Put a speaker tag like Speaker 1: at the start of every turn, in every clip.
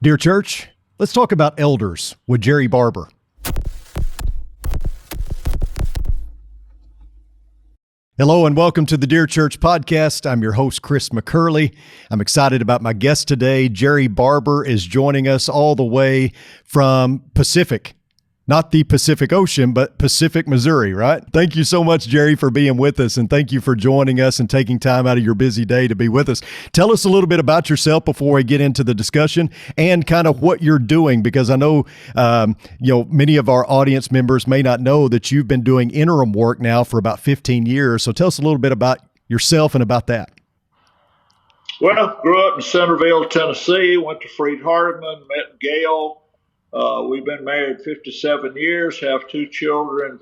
Speaker 1: Dear church, let's talk about elders with Jerrie Barber. Hello and welcome to the Dear Church podcast. I'm your host, Chris McCurley. I'm excited about my guest today. Jerrie Barber is joining us all the way from Pacific. Not the Pacific Ocean, but Pacific, Missouri, right? Thank you so much, Jerrie, for being with us, and thank you for joining us and taking time out of your busy day to be with us. Tell us a little bit about yourself before we get into the discussion and kind of what you're doing, because I know, many of our audience members may not know that you've been doing interim work now for about 15 years. So tell us a little bit about yourself and about that.
Speaker 2: Well, grew up in Centerville, Tennessee, went to Freed Hardeman, met Gail. We've been married 57 years, have 2 children,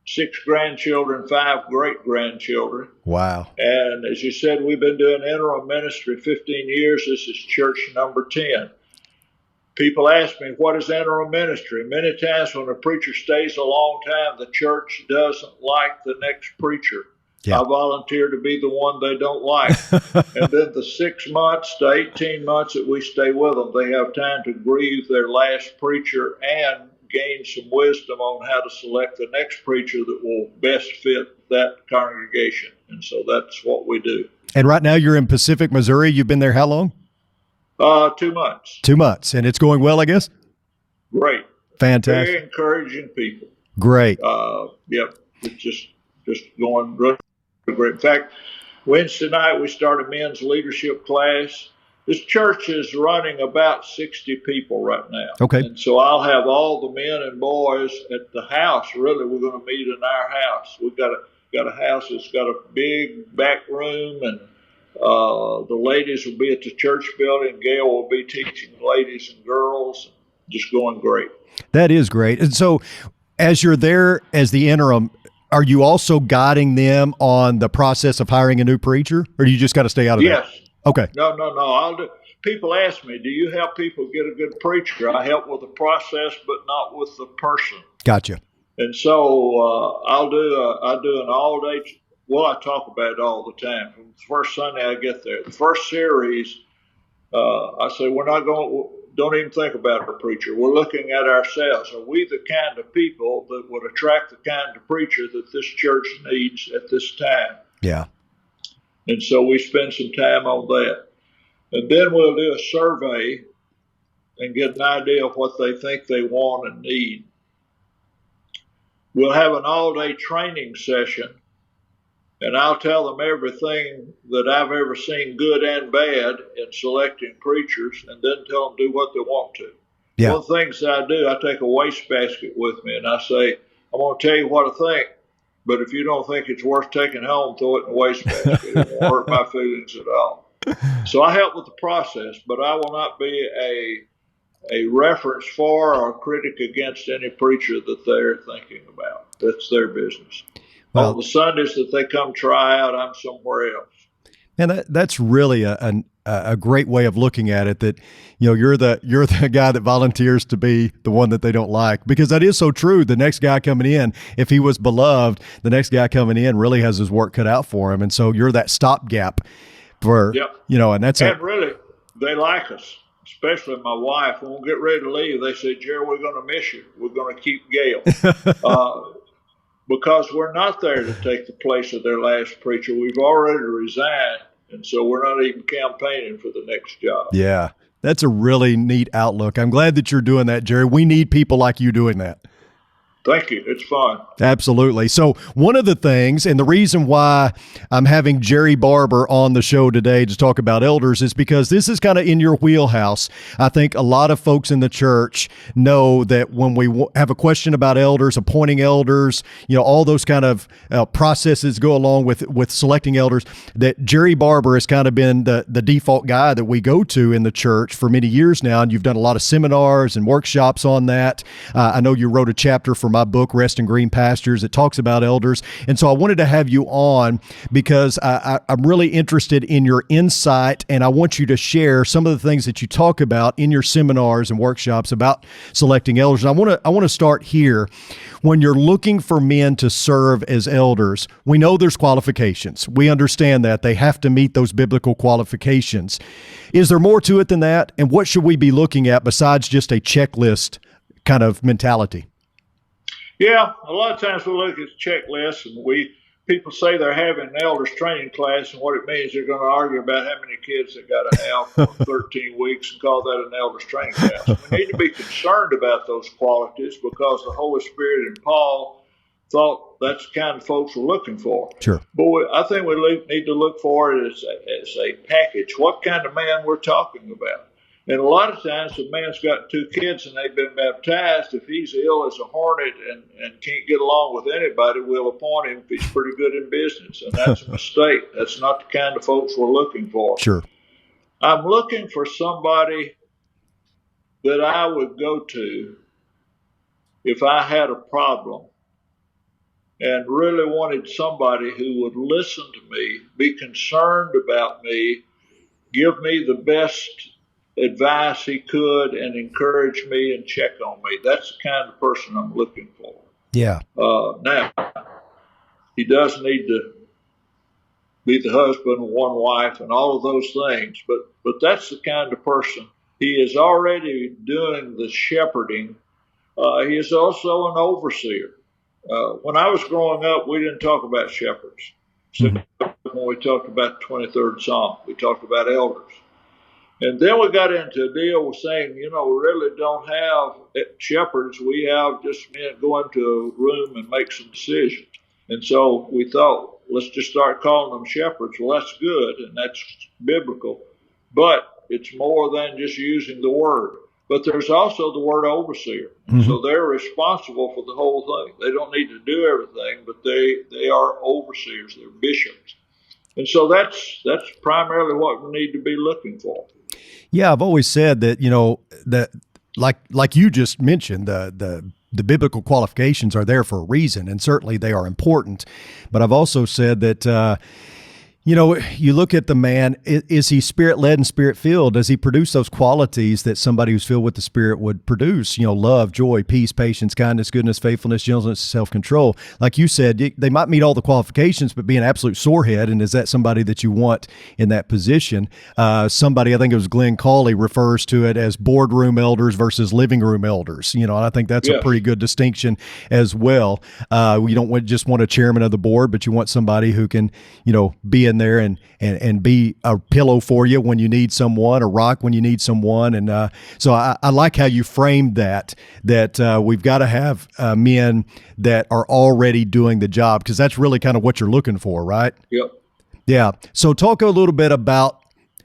Speaker 2: 6 grandchildren, 5 great-grandchildren.
Speaker 1: Wow.
Speaker 2: And as you said, we've been doing interim ministry 15 years. This is church number 10. People ask me, what is interim ministry? Many times when a preacher stays a long time, the church doesn't like the next preacher. Yeah. I volunteer to be the one they don't like. And then the 6 months to 18 months that we stay with them, they have time to grieve their last preacher and gain some wisdom on how to select the next preacher that will best fit that congregation. And so that's what we do.
Speaker 1: And right now you're in Pacific, Missouri. You've been there how long?
Speaker 2: 2 months.
Speaker 1: 2 months. And it's going well, I guess?
Speaker 2: Great.
Speaker 1: Fantastic.
Speaker 2: Very encouraging people.
Speaker 1: Great.
Speaker 2: Yep. It's just going really great. In fact, Wednesday night we start a men's leadership class. This church is running about 60 people right now.
Speaker 1: Okay.
Speaker 2: And so I'll have all the men and boys at the house. Really, we're going to meet in our house. We've got a house that's got a big back room, and the ladies will be at the church building. Gail will be teaching ladies and girls. Just going great. That is great.
Speaker 1: And so as you're there as the interim, are you also guiding them on the process of hiring a new preacher, or do you just got to stay out of that?
Speaker 2: Yes.
Speaker 1: Okay.
Speaker 2: No. I'll do. People ask me, do you help people get a good preacher? I help with the process, but not with the person.
Speaker 1: Gotcha.
Speaker 2: And so I do an all-day. Well, I talk about it all the time. From the first Sunday I get there, the first series, I say don't even think about a preacher. We're looking at ourselves. Are we the kind of people that would attract the kind of preacher that this church needs at this time?
Speaker 1: Yeah.
Speaker 2: And so we spend some time on that. And then we'll do a survey and get an idea of what they think they want and need. We'll have an all-day training session, and I'll tell them everything that I've ever seen, good and bad, in selecting preachers, and then tell them to do what they want to.
Speaker 1: Yeah.
Speaker 2: One of the things that I do, I take a wastebasket with me, and I say, I'm going to tell you what I think, but if you don't think it's worth taking home, throw it in the wastebasket. It won't hurt my feelings at all. So I help with the process, but I will not be a reference for or a critic against any preacher that they're thinking about. That's their business. Well, on the Sundays that they come try out, I'm somewhere else.
Speaker 1: And that's really a great way of looking at it, that, you're the guy that volunteers to be the one that they don't like, because that is so true. The next guy coming in, if he was beloved, the next guy coming in really has his work cut out for him. And so you're that stopgap for, and that's it.
Speaker 2: And really, they like us, especially my wife. When we get ready to leave, they say, Jerry, we're going to miss you. We're going to keep Gail. Because we're not there to take the place of their last preacher. We've already resigned, and so we're not even campaigning for the next job.
Speaker 1: Yeah, that's a really neat outlook. I'm glad that you're doing that, Jerry. We need people like you doing that.
Speaker 2: Thank you. It's fun.
Speaker 1: Absolutely. So one of the things, and the reason why I'm having Jerrie Barber on the show today to talk about elders, is because this is kind of in your wheelhouse. I think a lot of folks in the church know that when we have a question about elders, appointing elders, all those kind of processes go along with selecting elders, that Jerrie Barber has kind of been the default guy that we go to in the church for many years now. And you've done a lot of seminars and workshops on that. I know you wrote a chapter for my my book, Rest in Green Pastures. It talks about elders. And so I wanted to have you on because I'm really interested in your insight, and I want you to share some of the things that you talk about in your seminars and workshops about selecting elders. And I want to start here. When you're looking for men to serve as elders, we know there's qualifications. We understand that. They have to meet those biblical qualifications. Is there more to it than that? And what should we be looking at besides just a checklist kind of mentality?
Speaker 2: Yeah, a lot of times we look at checklists, and people say they're having an elders training class, and what it means they're going to argue about how many kids they got to have for 13 weeks and call that an elders training class. We need to be concerned about those qualities because the Holy Spirit and Paul thought that's the kind of folks we're looking for.
Speaker 1: Sure.
Speaker 2: But I think we need to look for it as a package. What kind of man we're talking about? And a lot of times, if a man's got 2 kids and they've been baptized, if he's ill as a hornet and can't get along with anybody, we'll appoint him if he's pretty good in business. And that's a mistake. That's not the kind of folks we're looking for.
Speaker 1: Sure.
Speaker 2: I'm looking for somebody that I would go to if I had a problem and really wanted somebody who would listen to me, be concerned about me, give me the best advice he could, and encourage me and check on me. That's the kind of person I'm looking for.
Speaker 1: Yeah.
Speaker 2: Now, he does need to be the husband of one wife and all of those things, but that's the kind of person. He is already doing the shepherding. He is also an overseer. When I was growing up, we didn't talk about shepherds. When we talked about the 23rd Psalm, we talked about elders. And then we got into a deal with saying, we really don't have shepherds. We have just men go into a room and make some decisions. And so we thought, let's just start calling them shepherds. Well, that's good, and that's biblical. But it's more than just using the word. But there's also the word overseer. So they're responsible for the whole thing. They don't need to do everything, but they are overseers. They're bishops. And so that's primarily what we need to be looking for.
Speaker 1: Yeah, I've always said that, that like you just mentioned, the biblical qualifications are there for a reason, and certainly they are important. But I've also said that, you look at the man, is he spirit-led and spirit-filled? Does he produce those qualities that somebody who's filled with the Spirit would produce? Love, joy, peace, patience, kindness, goodness, faithfulness, gentleness, self-control. Like you said, they might meet all the qualifications, but be an absolute sorehead. And is that somebody that you want in that position? Somebody, I think it was Glenn Cawley, refers to it as boardroom elders versus living room elders. And I think that's a pretty good distinction as well. You don't just want a chairman of the board, but you want somebody who can, be in there and be a pillow for you when you need someone, a rock when you need someone. And so I like how you framed that we've got to have men that are already doing the job, because that's really kind of what you're looking for, right?
Speaker 2: Yep.
Speaker 1: Yeah. So talk a little bit about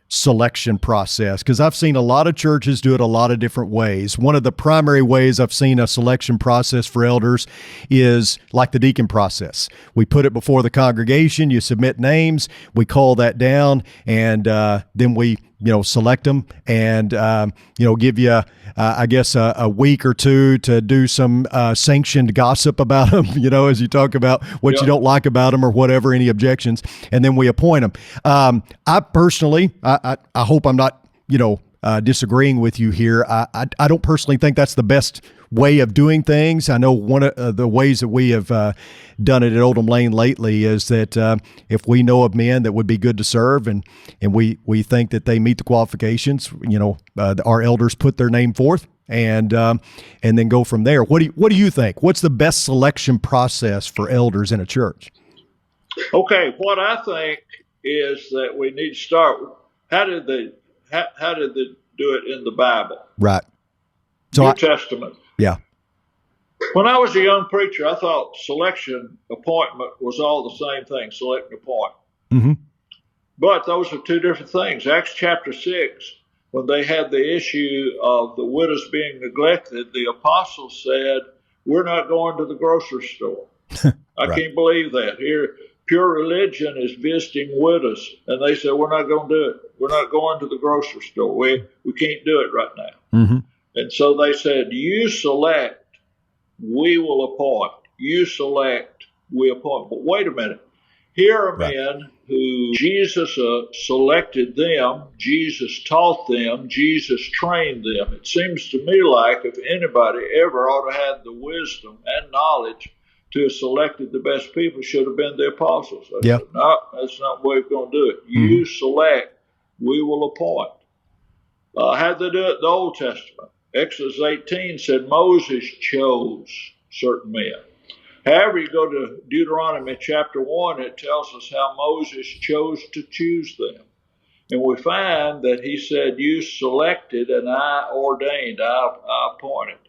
Speaker 1: selection process, because I've seen a lot of churches do it a lot of different ways. One of the primary ways I've seen a selection process for elders is like the deacon process. We put it before the congregation, you submit names, we call that down, and then we select them and give you a week or two to do some sanctioned gossip about them, as you talk about what you don't like about them or whatever, any objections, and then we appoint them. I personally, I hope I'm not disagreeing with you here. I don't personally think that's the best way of doing things. I know one of the ways that we have done it at Oldham Lane lately is that if we know of men that would be good to serve and we think that they meet the qualifications, our elders put their name forth and then go from there. What do you think? What's the best selection process for elders in a church?
Speaker 2: Okay, what I think is that we need to start with how did they do it in the Bible?
Speaker 1: Right. So
Speaker 2: New Testament.
Speaker 1: Yeah.
Speaker 2: When I was a young preacher, I thought selection, appointment was all the same thing, select and appoint.
Speaker 1: Mm-hmm.
Speaker 2: But those are two different things. Acts chapter 6, when they had the issue of the widows being neglected, the apostles said, we're not going to the grocery store. I
Speaker 1: Right.
Speaker 2: can't believe that. Here, pure religion is visiting widows. And they said, we're not going to do it. We're not going to the grocery store. We can't do it right now.
Speaker 1: Mm-hmm.
Speaker 2: And so they said, you select we will appoint. You select, we appoint. But wait a minute. Here are men who Jesus selected them, Jesus taught them, Jesus trained them. It seems to me like if anybody ever ought to have the wisdom and knowledge to have selected the best people, should have been the apostles. I said, no, that's not the way we're going to do it. You select, we will appoint. How'd they do it in the Old Testament? Exodus 18 said Moses chose certain men. However, you go to Deuteronomy chapter 1, it tells us how Moses chose to choose them. And we find that he said, you selected and I ordained, I appointed.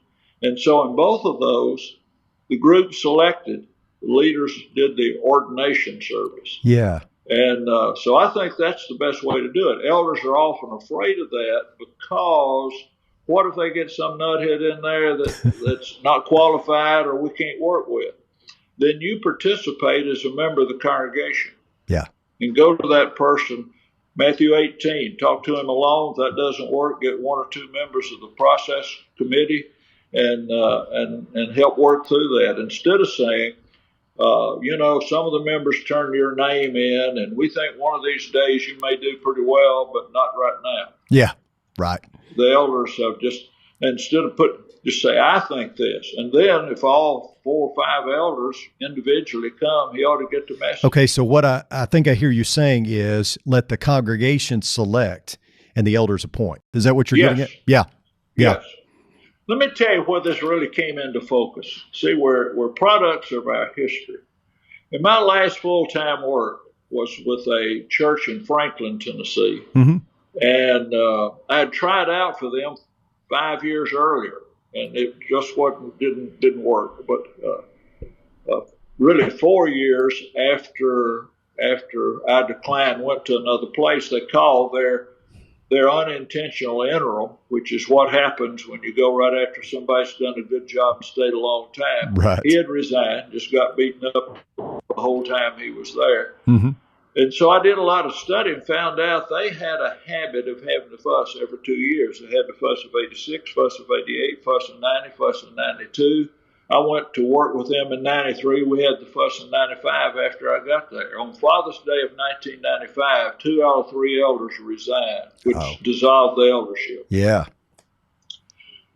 Speaker 2: And so in both of those, the group selected, the leaders did the ordination service.
Speaker 1: Yeah.
Speaker 2: And so I think that's the best way to do it. Elders are often afraid of that because what if they get some nuthead in there that's not qualified or we can't work with? Then you participate as a member of the congregation.
Speaker 1: Yeah.
Speaker 2: And go to that person, Matthew 18, talk to him alone. If that doesn't work, get one or two members of the process committee and help work through that. Instead of saying, some of the members turn your name in, and we think one of these days you may do pretty well, but not right now.
Speaker 1: Yeah, right.
Speaker 2: The elders have instead of just say, I think this. And then if all 4 or 5 elders individually come, he ought to get the message.
Speaker 1: Okay, so what I think I hear you saying is let the congregation select and the elders appoint. Is that what you're getting at? Yeah.
Speaker 2: Yes. Let me tell you where this really came into focus. See, we're products of our history. And my last full-time work was with a church in Franklin, Tennessee. Mm-hmm. And I had tried out for them 5 years earlier, and it just didn't work. But really 4 years after I declined, went to another place, they called their unintentional interim, which is what happens when you go right after somebody's done a good job and stayed a long time.
Speaker 1: Right.
Speaker 2: He had resigned, just got beaten up the whole time he was there.
Speaker 1: Mm-hmm.
Speaker 2: And so I did a lot of study and found out they had a habit of having to fuss every 2 years. They had the fuss of 86, fuss of 88, fuss of 90, fuss of 92. I went to work with them in 93. We had the fuss in 95 after I got there. On Father's Day of 1995, 2 out of 3 elders resigned, which dissolved the eldership.
Speaker 1: Yeah.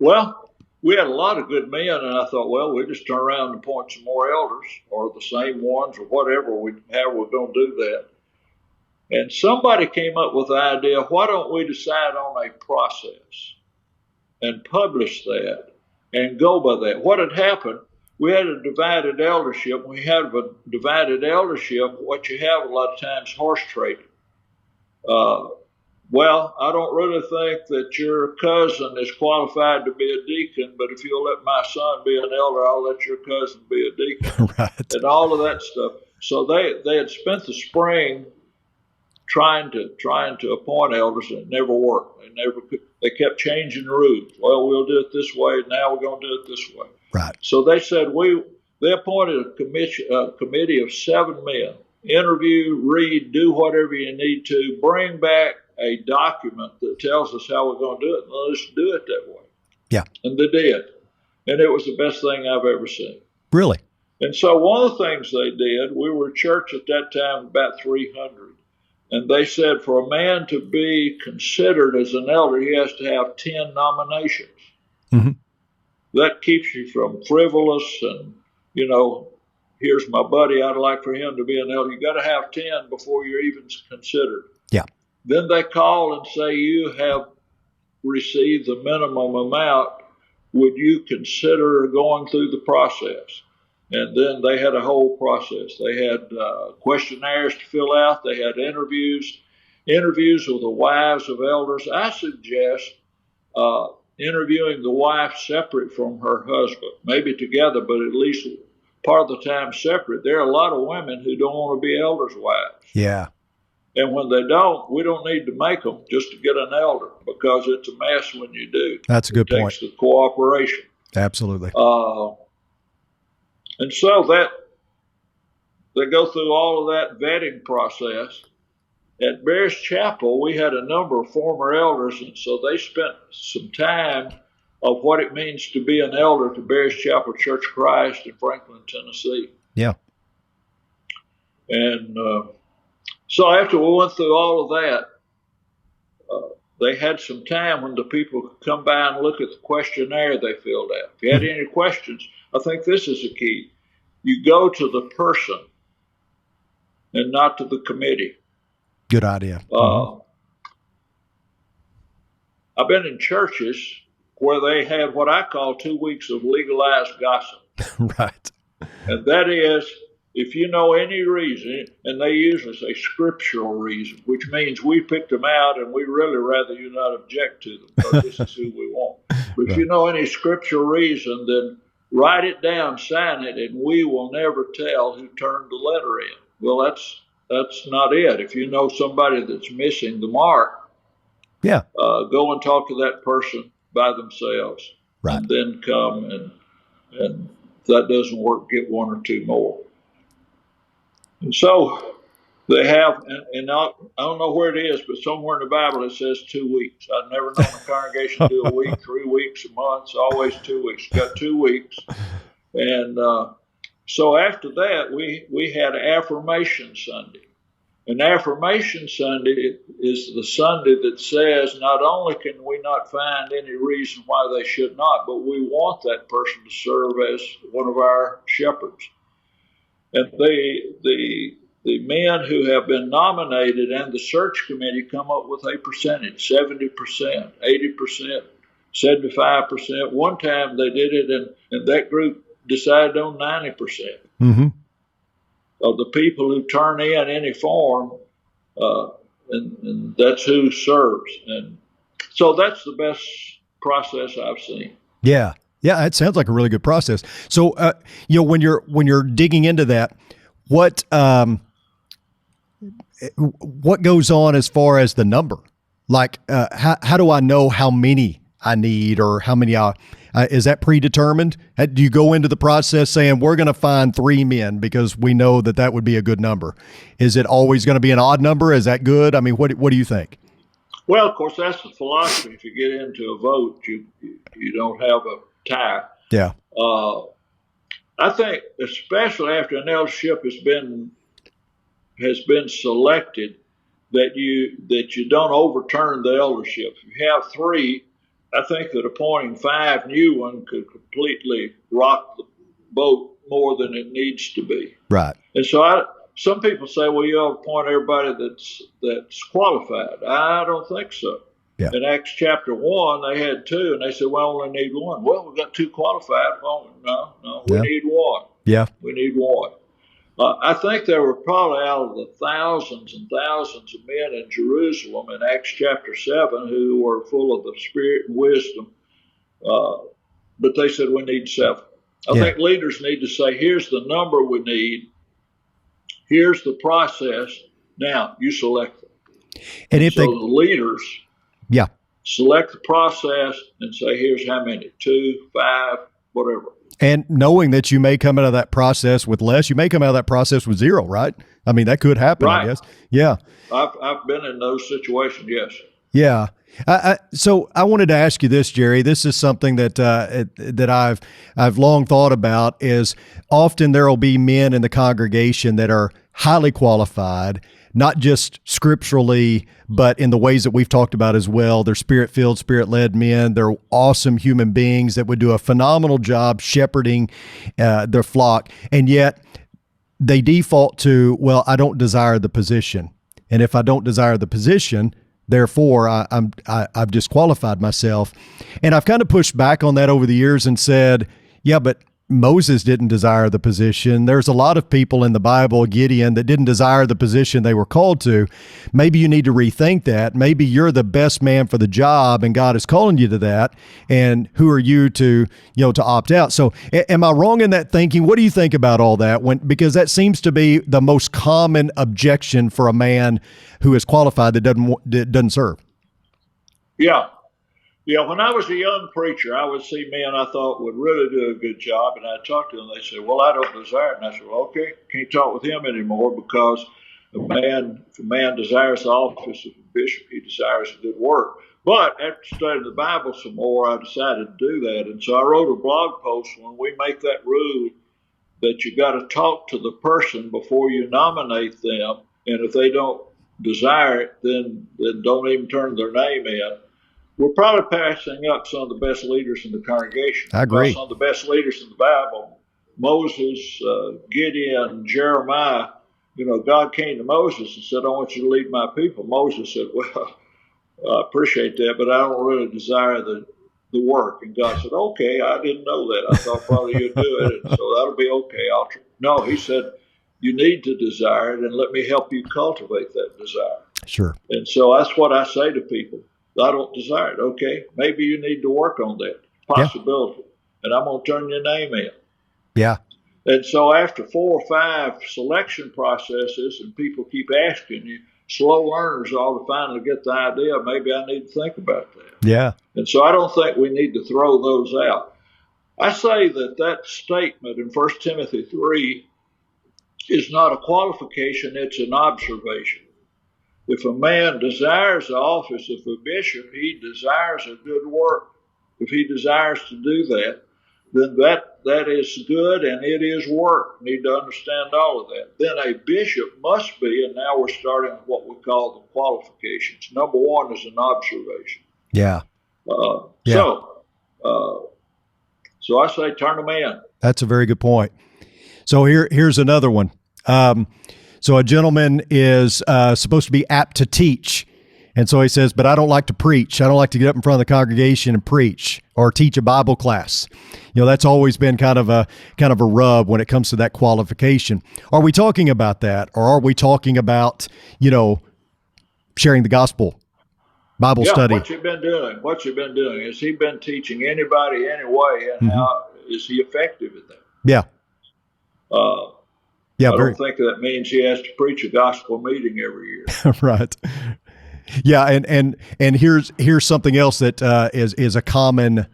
Speaker 2: Well, we had a lot of good men, and I thought, well, we just turn around and appoint some more elders, or the same ones, or whatever, how we're going to do that. And somebody came up with the idea, why don't we decide on a process and publish that and go by that? What had happened, we had a divided eldership. When you have a divided eldership, what you have a lot of times, horse trading. Well, I don't really think that your cousin is qualified to be a deacon, but if you'll let my son be an elder, I'll let your cousin be a deacon.
Speaker 1: Right.
Speaker 2: And all of that stuff. So they had spent the spring trying to appoint elders, and it never worked. They kept changing the rules. Well, we'll do it this way. Now we're going to do it this way.
Speaker 1: Right.
Speaker 2: So they said they appointed a committee of 7 men. Interview, read, do whatever you need to, bring back a document that tells us how we're going to do it, and let us do it that way.
Speaker 1: Yeah.
Speaker 2: And they did. And it was the best thing I've ever seen.
Speaker 1: Really?
Speaker 2: And so one of the things they did, we were a church at that time, about 300. And they said for a man to be considered as an elder, he has to have 10 nominations. Mm-hmm. That keeps you from frivolous and, here's my buddy, I'd like for him to be an elder. You got to have 10 before you're even considered.
Speaker 1: Yeah.
Speaker 2: Then they call and say, you have received the minimum amount. Would you consider going through the process? And then they had a whole process. They had questionnaires to fill out. They had interviews with the wives of elders. I suggest interviewing the wife separate from her husband, maybe together, but at least part of the time separate. There are a lot of women who don't want to be elders' wives.
Speaker 1: Yeah.
Speaker 2: And when they don't, we don't need to make them just to get an elder, because it's a mess when you do.
Speaker 1: That's a good point.
Speaker 2: It takes the cooperation.
Speaker 1: Absolutely.
Speaker 2: And so that they go through all of that vetting process. At Bears Chapel, we had a number of former elders, and so they spent some time of what it means to be an elder to Barry's Chapel Church of Christ in Franklin, Tennessee.
Speaker 1: Yeah.
Speaker 2: And so after we went through all of that, they had some time when the people could come by and look at the questionnaire they filled out. If you had any questions, I think this is the key. You go to the person and not to the committee.
Speaker 1: Good idea.
Speaker 2: I've been in churches where they had what I call 2 weeks of legalized gossip.
Speaker 1: Right.
Speaker 2: And that is, if you know any reason, and they usually say scriptural reason, which means we picked them out and we really rather you not object to them because this is who we want. But if you know any scriptural reason, then write it down, sign it, and we will never tell who turned the letter in. Well, that's not it. If you know somebody that's missing the mark, go and talk to that person by themselves.
Speaker 1: Right.
Speaker 2: And then come and if that doesn't work, get one or two more. And so they have, and I don't know where it is, but somewhere in the Bible it says 2 weeks. I've never known a congregation do a week, 3 weeks, a month. It's always 2 weeks. Got 2 weeks. And so after that, we had Affirmation Sunday. And Affirmation Sunday is the Sunday that says not only can we not find any reason why they should not, but we want that person to serve as one of our shepherds. And the men who have been nominated and the search committee come up with a percentage, 70%, 80%, 75%. One time they did it, and that group decided on 90%. Of the people who turn in any form, and that's who serves. And so that's the best process I've seen.
Speaker 1: Yeah. Yeah, it sounds like a really good process. So, when you're digging into that, what goes on as far as the number? Like, how do I know how many I need or how many is that predetermined? Do you go into the process saying we're going to find 3 men because we know that would be a good number? Is it always going to be an odd number? Is that good? I mean, what do you think?
Speaker 2: Well, of course, that's the philosophy. If you get into a vote, you don't have a tie.
Speaker 1: Yeah.
Speaker 2: I think, especially after an eldership has been selected, that you don't overturn the eldership. If you have 3, I think that appointing 5 new ones could completely rock the boat more than it needs to be.
Speaker 1: Right.
Speaker 2: And so some people say, well, you ought to appoint everybody that's qualified. I don't think so.
Speaker 1: Yeah.
Speaker 2: In Acts chapter 1, they had 2, and they said, well, we only need 1. Well, we've got 2 qualified. Well, no, we need 1.
Speaker 1: Yeah.
Speaker 2: We need 1. I think there were probably out of the thousands and thousands of men in Jerusalem in Acts chapter 7 who were full of the Spirit and wisdom, but they said we need 7. I think leaders need to say, here's the number we need, here's the process, now you select them.
Speaker 1: And if
Speaker 2: so the leaders select the process and say, here's how many, 2, 5, whatever.
Speaker 1: And knowing that you may come out of that process with less, you may come out of that process with 0, right? I mean, that could happen,
Speaker 2: right.
Speaker 1: I guess. Yeah.
Speaker 2: I've been in those situations, yes.
Speaker 1: Yeah. So I wanted to ask you this, Jerry. This is something that I've long thought about. Is often there will be men in the congregation that are highly qualified, not just scripturally, but in the ways that we've talked about as well. They're Spirit-filled, Spirit-led men. They're awesome human beings that would do a phenomenal job shepherding their flock, and yet they default to, well, I don't desire the position, and if I don't desire the position, therefore I've disqualified myself. And I've kind of pushed back on that over the years and said, yeah, but Moses didn't desire the position. There's a lot of people in the Bible, Gideon, that didn't desire the position they were called to. Maybe you need to rethink that. Maybe you're the best man for the job and God is calling you to that. And who are you to opt out? So am I wrong in that thinking? What do you think about all that? Because that seems to be the most common objection for a man who is qualified that doesn't serve.
Speaker 2: Yeah. Yeah, when I was a young preacher, I would see men I thought would really do a good job, and I'd talk to them. They said, well, I don't desire it. And I said, well, okay, can't talk with him anymore because if a man desires the office of a bishop, he desires a good work. But after studying the Bible some more, I decided to do that. And so I wrote a blog post when we make that rule that you got to talk to the person before you nominate them. And if they don't desire it, then don't even turn their name in. We're probably passing up some of the best leaders in the congregation.
Speaker 1: I agree.
Speaker 2: Some of the best leaders in the Bible, Moses, Gideon, Jeremiah, God came to Moses and said, I want you to lead my people. Moses said, well, I appreciate that, but I don't really desire the work. And God said, okay, I didn't know that. I thought probably you'd do it, and so that'll be okay. No, he said, you need to desire it, and let me help you cultivate that desire.
Speaker 1: Sure.
Speaker 2: And so that's what I say to people. I don't desire it. Okay, maybe you need to work on that possibility, and I'm going to turn your name in.
Speaker 1: Yeah.
Speaker 2: And so after 4 or 5 selection processes, and people keep asking you, slow learners ought to finally get the idea, maybe I need to think about that.
Speaker 1: Yeah.
Speaker 2: And so I don't think we need to throw those out. I say that statement in 1 Timothy 3 is not a qualification, it's an observation. If a man desires the office of a bishop, he desires a good work. If he desires to do that, then that is good and it is work. You need to understand all of that. Then a bishop must be, and now we're starting with what we call the qualifications. Number 1 is an observation.
Speaker 1: Yeah.
Speaker 2: So I say turn them in.
Speaker 1: That's a very good point. So here's another one. So a gentleman is supposed to be apt to teach. And so he says, but I don't like to preach. I don't like to get up in front of the congregation and preach or teach a Bible class. That's always been kind of a rub when it comes to that qualification. Are we talking about that? Or are we talking about, sharing the gospel, Bible study?
Speaker 2: What you've been doing. Has he been teaching anybody anyway? And how is he effective at that?
Speaker 1: Yeah.
Speaker 2: I don't think that means he has to preach a gospel meeting every year.
Speaker 1: Right. Yeah, and here's something else that is a common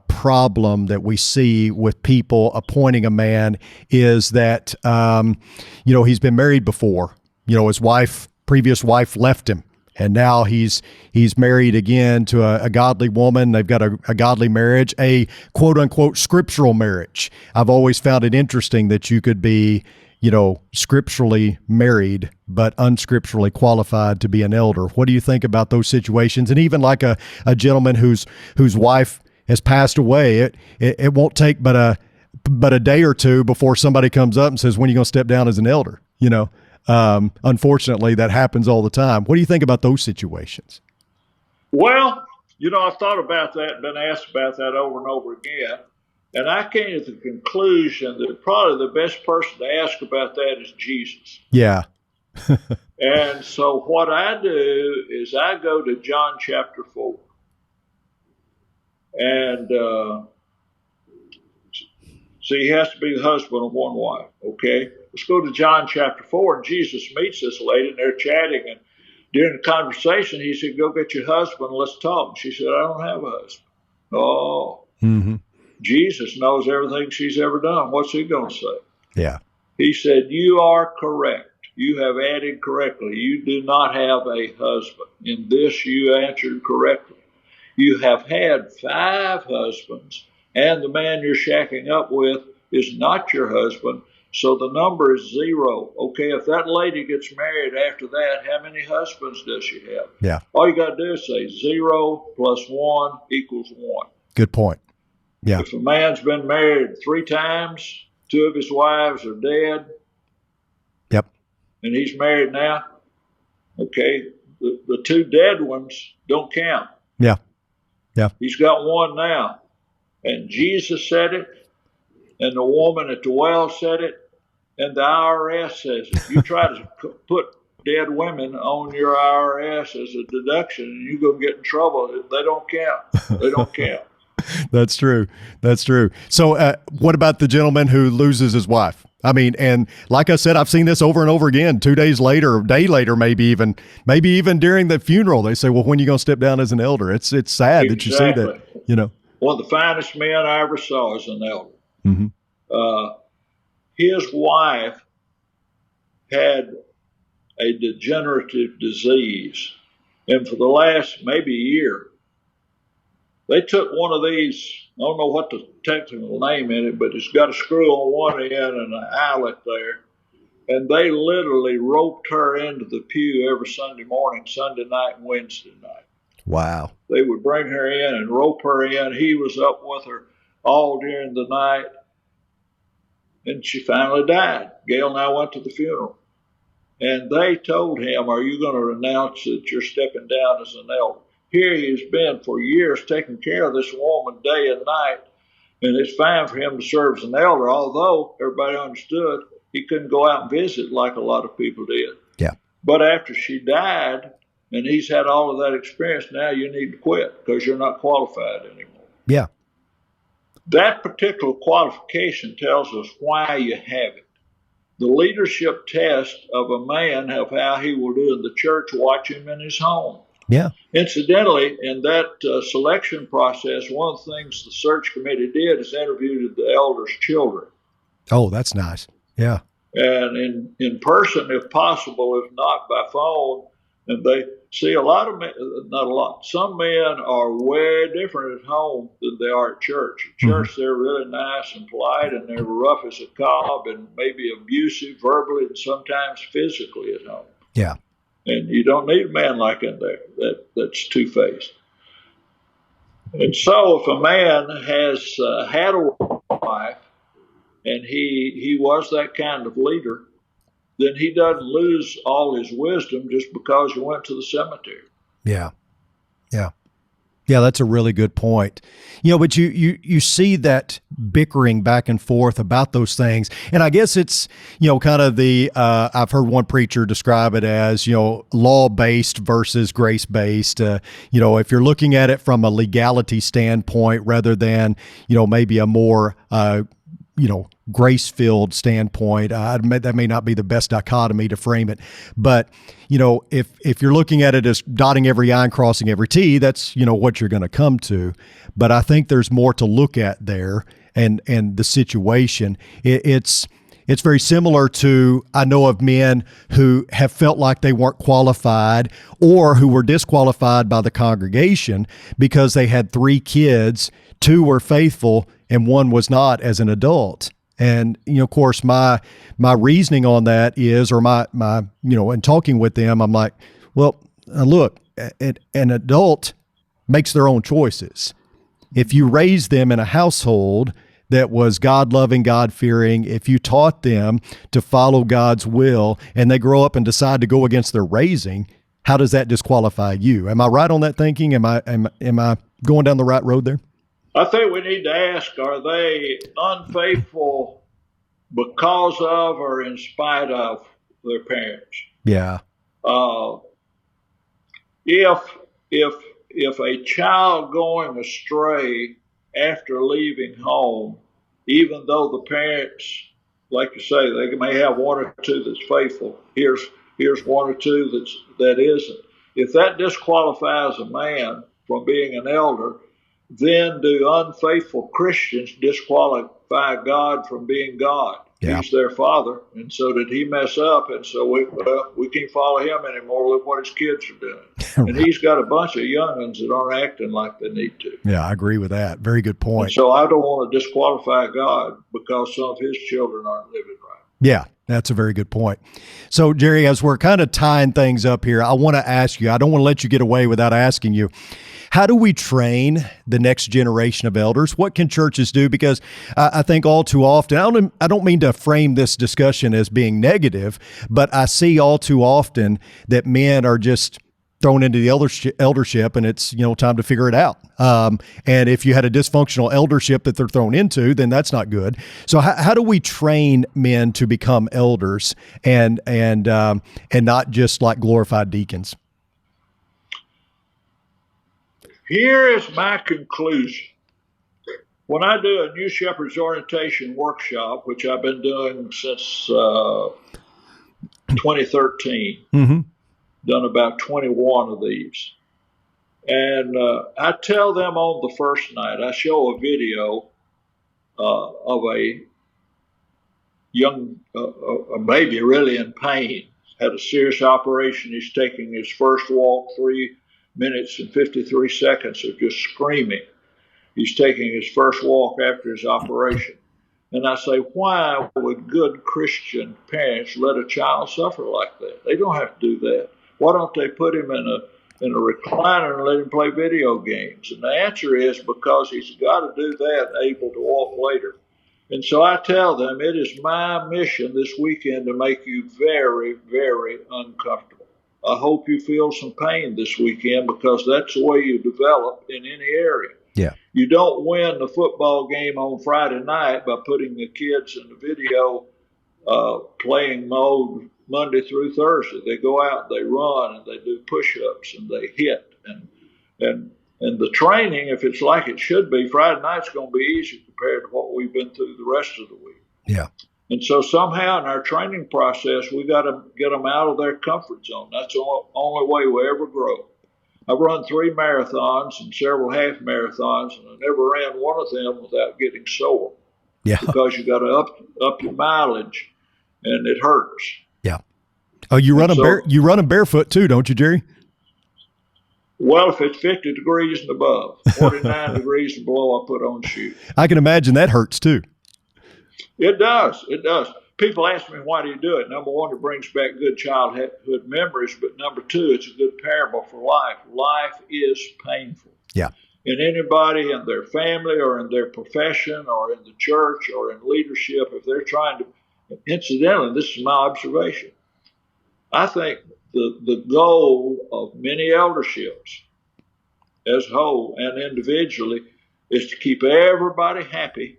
Speaker 1: problem that we see with people appointing a man is that he's been married before. His previous wife left him, and now he's married again to a godly woman. They've got a godly marriage, a quote unquote scriptural marriage. I've always found it interesting that you could be scripturally married, but unscripturally qualified to be an elder. What do you think about those situations? And even like a gentleman whose wife has passed away, it won't take but a day or two before somebody comes up and says, when are you going to step down as an elder? Unfortunately, that happens all the time. What do you think about those situations?
Speaker 2: Well, I've thought about that and been asked about that over and over again. And I came to the conclusion that probably the best person to ask about that is Jesus.
Speaker 1: Yeah.
Speaker 2: And so what I do is I go to John chapter 4. And so he has to be the husband of one wife, okay? Let's go to John chapter 4, and Jesus meets this lady, and they're chatting. And during the conversation, he said, go get your husband, and let's talk. And she said, I don't have a husband. Oh.
Speaker 1: Mm-hmm.
Speaker 2: Jesus knows everything she's ever done. What's he going to say?
Speaker 1: Yeah.
Speaker 2: He said, you are correct. You have added correctly. You do not have a husband. In this, you answered correctly. You have had 5 husbands, and the man you're shacking up with is not your husband. So the number is 0. Okay, if that lady gets married after that, how many husbands does she have?
Speaker 1: Yeah.
Speaker 2: All you got to do is say 0 plus 1 equals 1.
Speaker 1: Good point. Yeah.
Speaker 2: If a man's been married 3 times, 2 of his wives are dead.
Speaker 1: Yep.
Speaker 2: And he's married now. Okay, the 2 dead ones don't count.
Speaker 1: Yeah. Yeah.
Speaker 2: He's got 1 now. And Jesus said it, and the woman at the well said it, and the IRS says it. You try to put dead women on your IRS as a deduction, and you're going to get in trouble. They don't count. They don't count.
Speaker 1: That's true. That's true. So what about the gentleman who loses his wife? I mean, and like I said, I've seen this over and over again, 2 days later, a day later, maybe even during the funeral, they say, well, when are you going to step down as an elder? It's sad that you see that,
Speaker 2: One of the finest men I ever saw is an elder.
Speaker 1: Mm-hmm.
Speaker 2: His wife had a degenerative disease, And for the last maybe year, they took one of these, I don't know what the technical name in it, but it's got a screw on one end and an eyelet there. And they literally roped her into the pew every Sunday morning, Sunday night, and Wednesday night.
Speaker 1: Wow.
Speaker 2: They would bring her in and rope her in. He was up with her all during the night. And she finally died. Gail and I went to the funeral. And they told him, are you going to renounce that you're stepping down as an elder? Here he has been for years taking care of this woman day and night. And it's fine for him to serve as an elder, although everybody understood he couldn't go out and visit like a lot of people did.
Speaker 1: Yeah.
Speaker 2: But after she died, and he's had all of that experience, now you need to quit because you're not qualified anymore.
Speaker 1: Yeah.
Speaker 2: That particular qualification tells us why you have it. The leadership test of a man of how he will do in the church, watch him in his home.
Speaker 1: Yeah.
Speaker 2: Incidentally, in that selection process, one of the things the search committee did is interviewed the elders' children.
Speaker 1: Oh, that's nice. Yeah.
Speaker 2: And in person, if possible, if not by phone. And they see a lot of men, not a lot, some men are way different at home than they are at church. At church, they're really nice and polite, and they're rough as a cob and maybe abusive verbally and sometimes physically at home.
Speaker 1: Yeah.
Speaker 2: And you don't need a man like in there that's two-faced. And so if a man has had a wife and he was that kind of leader, then he doesn't lose all his wisdom just because he went to the cemetery.
Speaker 1: Yeah. Yeah. Yeah, that's a really good point. But you see that bickering back and forth about those things. And I guess it's, kind of the, I've heard one preacher describe it as, law-based versus grace-based. If you're looking at it from a legality standpoint rather than, maybe a more, grace-filled standpoint. That may not be the best dichotomy to frame it, but if you're looking at it as dotting every I and crossing every T, that's what you're going to come to. But I think there's more to look at there, and the situation. It's very similar to, I know of men who have felt like they weren't qualified or who were disqualified by the congregation because they had 3 kids, 2 were faithful, and 1 was not as an adult. And, of course, my reasoning on that is, or my in talking with them, I'm like, well, look, an adult makes their own choices. If you raise them in a household that was God-loving, God-fearing, if you taught them to follow God's will and they grow up and decide to go against their raising, how does that disqualify you? Am I right on that thinking? Am I going down the right road there?
Speaker 2: I think we need to ask, are they unfaithful because of or in spite of their parents?
Speaker 1: Yeah.
Speaker 2: If a child going astray after leaving home, even though the parents, like you say, they may have 1 or 2 that's faithful, here's 1 or 2 that isn't. If that disqualifies a man from being an elder, then do unfaithful Christians disqualify God from being God? Yeah. He's their father, and so did he mess up, and so we can't follow him anymore. Look what his kids are doing. And he's got a bunch of young'uns that aren't acting like they need to.
Speaker 1: Yeah, I agree with that. Very good point.
Speaker 2: And so I don't want to disqualify God because some of his children aren't living right.
Speaker 1: Yeah, that's a very good point. So, Jerry, as we're kind of tying things up here, I want to ask you, I don't want to let you get away without asking you, how do we train the next generation of elders? What can churches do? Because I think all too often, I don't mean to frame this discussion as being negative, but I see all too often that men are just thrown into the eldership and it's, time to figure it out. And if you had a dysfunctional eldership that they're thrown into, then that's not good. So how do we train men to become elders and not just like glorified deacons?
Speaker 2: Here is my conclusion. When I do a new shepherd's orientation workshop, which I've been doing since 2013, done about 21 of these. And I tell them on the first night, I show a video of a young a baby really in pain, had a serious operation. He's taking his first walk, 3 minutes and 53 seconds of just screaming. He's taking his first walk after his operation. And I say, why would good Christian parents let a child suffer like that? They don't have to do that. Why don't they put him in a recliner and let him play video games? And the answer is because he's got to do that, able to walk later. And so I tell them, it is my mission this weekend to make you very, very uncomfortable. I hope you feel some pain this weekend, because that's the way you develop in any area.
Speaker 1: Yeah.
Speaker 2: You don't win the football game on Friday night by putting the kids in the video playing mode Monday through Thursday. They go out, they run, and they do push-ups, and they hit. And the training, if it's like it should be, Friday night's going to be easy compared to what we've been through the rest of the week.
Speaker 1: Yeah.
Speaker 2: And so somehow in our training process, we got to get them out of their comfort zone. That's the only way we ever grow. I've run 3 marathons and several half marathons, and I never ran one of them without getting sore.
Speaker 1: Yeah.
Speaker 2: Because you got to up your mileage, and it hurts.
Speaker 1: Yeah. Oh, you run them barefoot too, don't you, Jerry?
Speaker 2: Well, if it's 50 degrees and above, 49 degrees and below, I put on shoes.
Speaker 1: I can imagine that hurts too.
Speaker 2: It does. It does. People ask me, why do you do it? Number one, it brings back good childhood memories. But number two, it's a good parable for life. Life is painful.
Speaker 1: Yeah.
Speaker 2: And anybody in their family or in their profession or in the church or in leadership, if they're trying to, incidentally, this is my observation, I think the goal of many elderships as a whole and individually is to keep everybody happy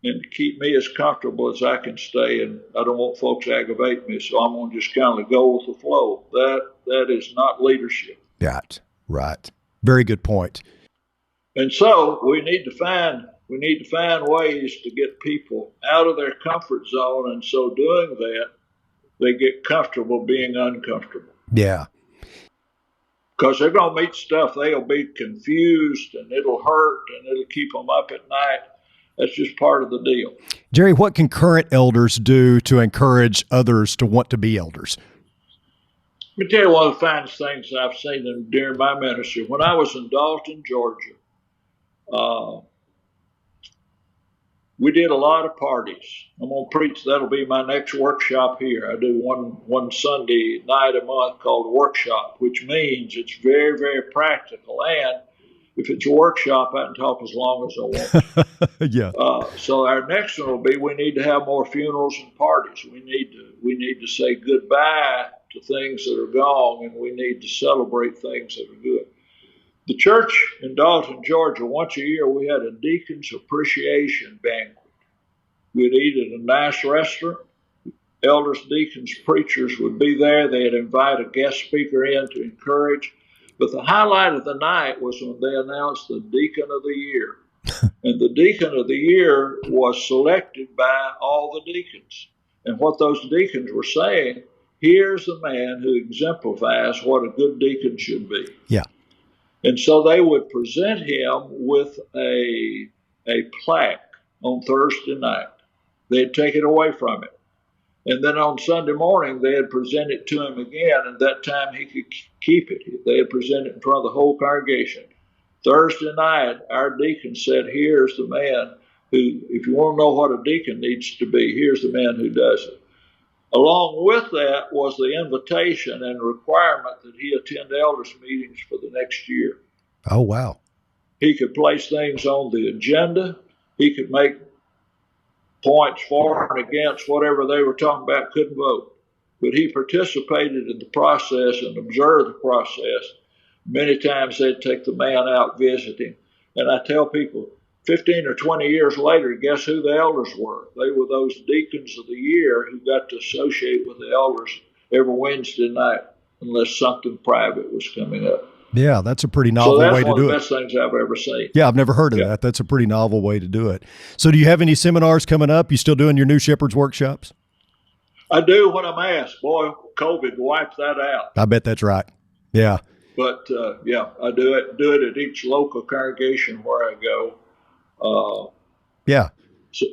Speaker 2: and to keep me as comfortable as I can stay. And I don't want folks to aggravate me, so I'm going to just kind of go with the flow. That is not leadership.
Speaker 1: Right. Very good point.
Speaker 2: And so we need to find ways to get people out of their comfort zone. And so doing that, they get comfortable being uncomfortable.
Speaker 1: Yeah.
Speaker 2: Because they're going to meet stuff, they'll be confused, and it'll hurt, and it'll keep them up at night. That's just part of the deal.
Speaker 1: Jerry, what can current elders do to encourage others to want to be elders?
Speaker 2: Let me tell you one of the finest things I've seen during my ministry. When I was in Dalton, Georgia, we did a lot of parties. I'm going to preach. That'll be my next workshop here. I do one Sunday night a month called a workshop, which means it's very, very practical. And if it's a workshop, I can talk as long as I want.
Speaker 1: Yeah.
Speaker 2: So our next one will be, we need to have more funerals and parties. We need to say goodbye to things that are gone, and we need to celebrate things that are good. The church in Dalton, Georgia, once a year we had a deacon's appreciation banquet. We'd eat at a nice restaurant. Elders, deacons, preachers would be there. They'd invite a guest speaker in to encourage. But the highlight of the night was when they announced the Deacon of the Year. And the Deacon of the Year was selected by all the deacons. And what those deacons were saying, here's the man who exemplifies what a good deacon should be.
Speaker 1: Yeah.
Speaker 2: And so they would present him with a plaque on Thursday night. They'd take it away from him. And then on Sunday morning, they had present it to him again, and that time he could keep it. They had presented it in front of the whole congregation. Thursday night, our deacon said, here's the man who, if you want to know what a deacon needs to be, here's the man who does it. Along with that was the invitation and requirement that he attend elders meetings for the next year.
Speaker 1: Oh, wow.
Speaker 2: He could place things on the agenda. He could make points for and against whatever they were talking about, couldn't vote. But he participated in the process and observed the process. Many times they'd take the man out visiting. And I tell people, 15 or 20 years later, guess who the elders were? They were those deacons of the year who got to associate with the elders every Wednesday night, unless something private was coming up.
Speaker 1: Yeah, that's a pretty novel way to do it.
Speaker 2: So that's one of the best things I've ever seen.
Speaker 1: Yeah, I've never heard of that. That's a pretty novel way to do it. So do you have any seminars coming up? You still doing your New Shepherds workshops?
Speaker 2: I do when I'm asked. Boy, COVID wiped that out.
Speaker 1: I bet that's right. Yeah.
Speaker 2: But, yeah, I do it at each local congregation where I go. Yeah. So,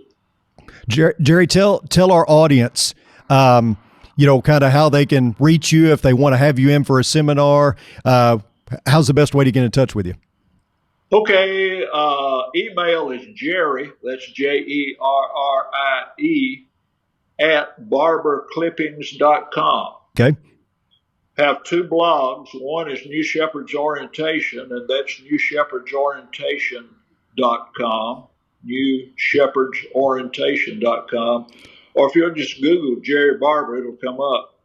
Speaker 1: Jerry, tell our audience, kind of how they can reach you if they want to have you in for a seminar, how's the best way to get in touch with you?
Speaker 2: Okay, email is Jerrie, that's Jerrie, at barberclippings.com.
Speaker 1: Okay.
Speaker 2: Have two blogs. One is New Shepherd's Orientation, and that's newshepherdsorientation.com, newshepherdsorientation.com. Or if you'll just Google Jerrie Barber, it'll come up.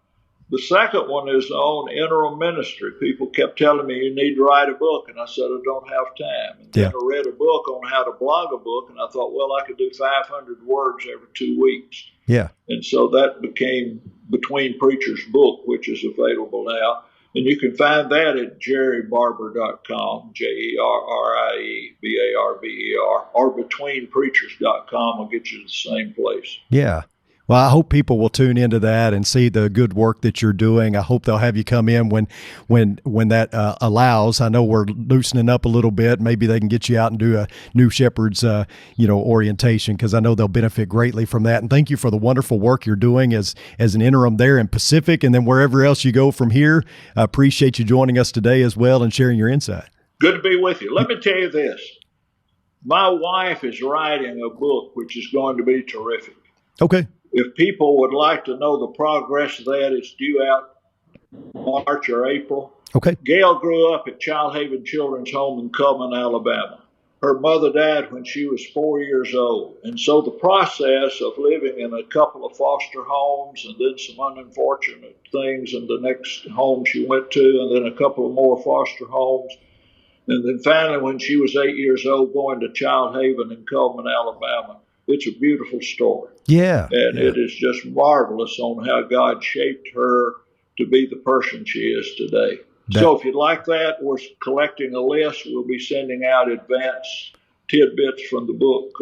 Speaker 2: The second one is on interim ministry. People kept telling me you need to write a book, and I said I don't have time. And then I read a book on how to blog a book, and I thought, well, I could do 500 words every 2 weeks.
Speaker 1: Yeah.
Speaker 2: And so that became Between Preachers book, which is available now. And you can find that at jerriebarber.com, JerrieBarber, or betweenpreachers.com will get you to the same place.
Speaker 1: Yeah. Well, I hope people will tune into that and see the good work that you're doing. I hope they'll have you come in when that allows. I know we're loosening up a little bit. Maybe they can get you out and do a New Shepherd's, orientation, because I know they'll benefit greatly from that. And thank you for the wonderful work you're doing as an interim there in Pacific, and then wherever else you go from here. I appreciate you joining us today as well and sharing your insight.
Speaker 2: Good to be with you. Let me tell you this. My wife is writing a book which is going to be terrific.
Speaker 1: Okay.
Speaker 2: If people would like to know the progress of that, it's due out March or April.
Speaker 1: Okay.
Speaker 2: Gail grew up at Child Haven Children's Home in Cullman, Alabama. Her mother died when she was 4 years old. And so the process of living in a couple of foster homes and then some unfortunate things in the next home she went to, and then a couple of more foster homes. And then finally, when she was 8 years old, going to Child Haven in Cullman, Alabama. It's a beautiful story.
Speaker 1: Yeah.
Speaker 2: And it is just marvelous on how God shaped her to be the person she is today. So if you'd like that, we're collecting a list. We'll be sending out advance tidbits from the book.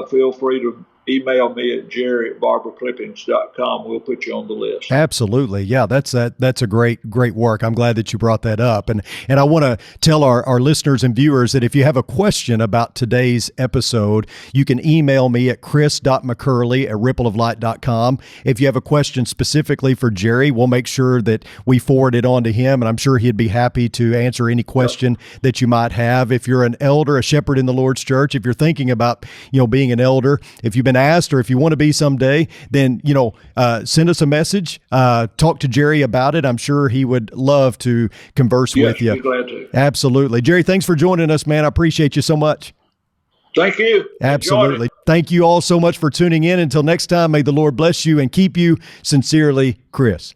Speaker 2: Feel free to email me at jerry@barberclippings.com. We'll put you on the list.
Speaker 1: Absolutely. Yeah, that's a great work. I'm glad that you brought that up. And I want to tell our listeners and viewers that if you have a question about today's episode, you can email me at chris.mccurley@rippleoflight.com. If you have a question specifically for Jerry, we'll make sure that we forward it on to him, and I'm sure he'd be happy to answer any question that you might have. If you're an elder, a shepherd in the Lord's church, if you're thinking about, being an elder, if you've been asked or if you want to be someday, then, send us a message, talk to Jerry about it. I'm sure he would love to converse with you.
Speaker 2: Be glad to.
Speaker 1: Absolutely. Jerry, thanks for joining us, man. I appreciate you so much.
Speaker 2: Thank you.
Speaker 1: Absolutely. Thank you all so much for tuning in. Until next time, may the Lord bless you and keep you. Sincerely, Chris.